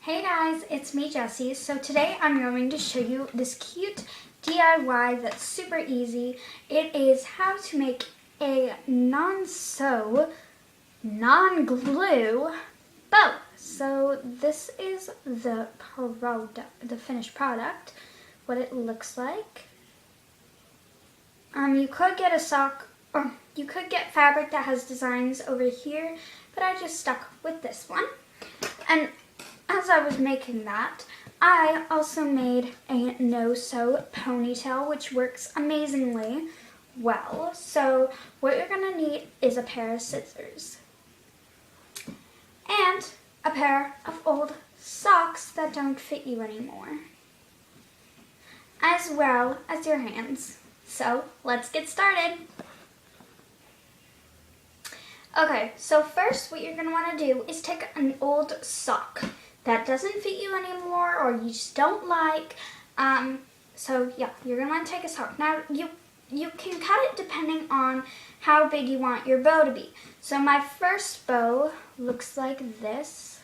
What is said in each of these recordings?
Hey guys, it's me Jessie. So today I'm going to show you this cute DIY that's super easy. It is how to make a non-sew, non-glue bow. So this is the finished product, what it looks like. You could get a sock, or you could get fabric that has designs over here, but I just stuck with this one. And as I was making that, I also made a no-sew ponytail, which works amazingly well. So what you're gonna need is a pair of scissors and a pair of old socks that don't fit you anymore, as well as your hands. So let's get started. Okay, so first what you're gonna wanna do is take an old sock that doesn't fit you anymore or you just don't like. So yeah, you're gonna wanna take a sock. Now you can cut it depending on how big you want your bow to be. So my first bow looks like this.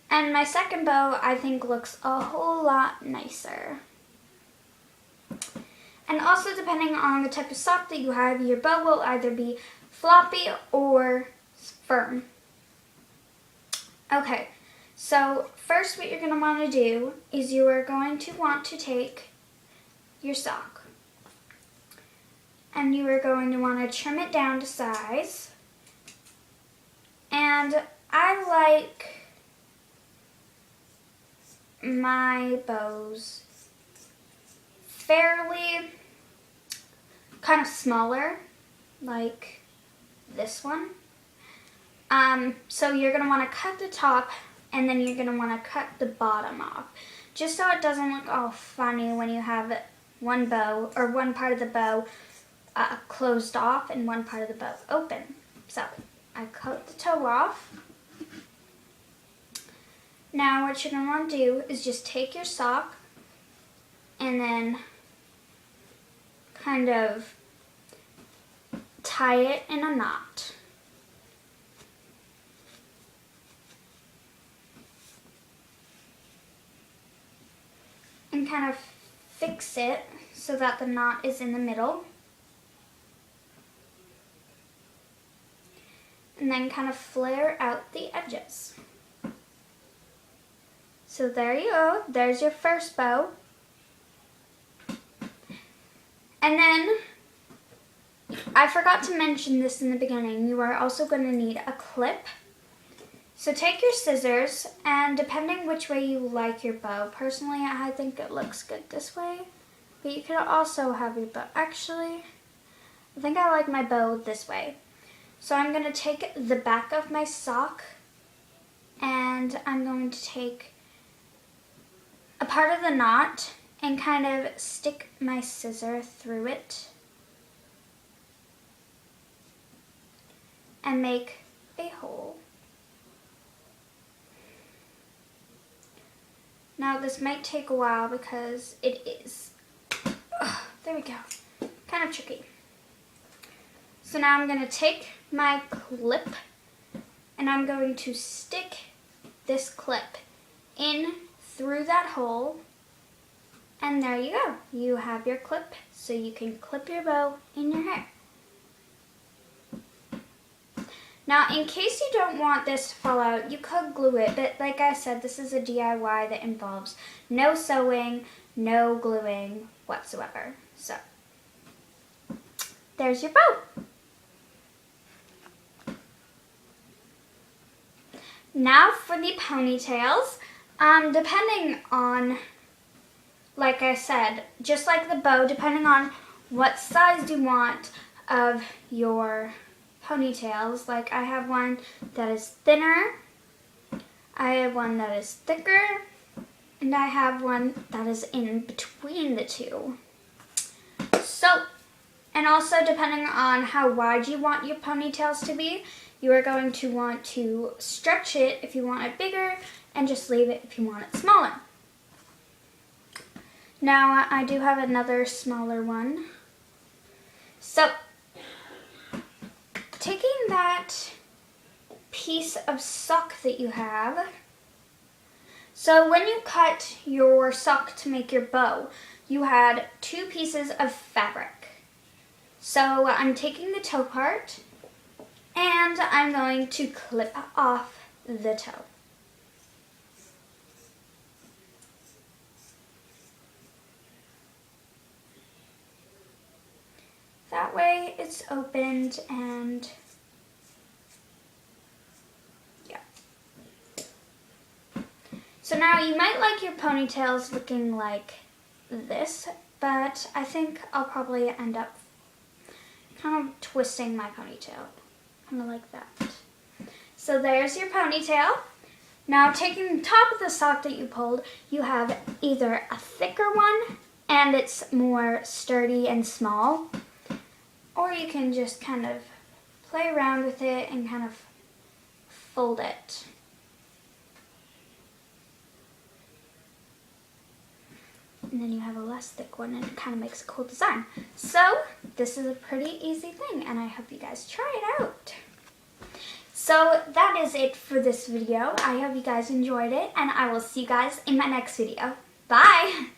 And my second bow I think looks a whole lot nicer. And also depending on the type of sock that you have, your bow will either be floppy or firm. Okay, so first what you're going to want to do is you are going to want to take your sock and you are going to want to trim it down to size. And I like my bows fairly kind of smaller, like this one. So you're going to want to cut the top and then you're going to want to cut the bottom off, just so it doesn't look all funny when you have one bow or one part of the bow closed off and one part of the bow open. So I cut the toe off. Now what you're going to want to do is just take your sock and then kind of tie it in a knot. And kind of fix it so that the knot is in the middle. And then kind of flare out the edges. So there you go, there's your first bow. And then, I forgot to mention this in the beginning, you are also going to need a clip. So take your scissors, and depending which way you like your bow, personally I think it looks good this way, but you could also have your bow, actually, I think I like my bow this way. So I'm going to take the back of my sock, and I'm going to take a part of the knot and kind of stick my scissor through it and make a hole. Now this might take a while because it is, there we go, kind of tricky. So now I'm going to take my clip and I'm going to stick this clip in through that hole, and there you go. You have your clip, so you can clip your bow in your hair. Now, in case you don't want this to fall out, you could glue it, but like I said, this is a DIY that involves no sewing, no gluing whatsoever. So, there's your bow. Now for the ponytails. Depending on, like I said, just like the bow, depending on what size you want of your ponytails. Like I have one that is thinner, I have one that is thicker, and I have one that is in between the two. So, and also depending on how wide you want your ponytails to be, you are going to want to stretch it if you want it bigger, and just leave it if you want it smaller. Now I do have another smaller one. So taking that piece of sock that you have. So when you cut your sock to make your bow, you had 2 pieces of fabric. So I'm taking the toe part and I'm going to clip off the toe. That way it's opened and yeah. So now you might like your ponytails looking like this, but I think I'll probably end up kind of twisting my ponytail, kind of like that. So there's your ponytail. Now taking the top of the sock that you pulled, you have either a thicker one and it's more sturdy and small, or you can just kind of play around with it and kind of fold it. And then you have a less thick one and it kind of makes a cool design. So this is a pretty easy thing and I hope you guys try it out. So that is it for this video. I hope you guys enjoyed it and I will see you guys in my next video. Bye!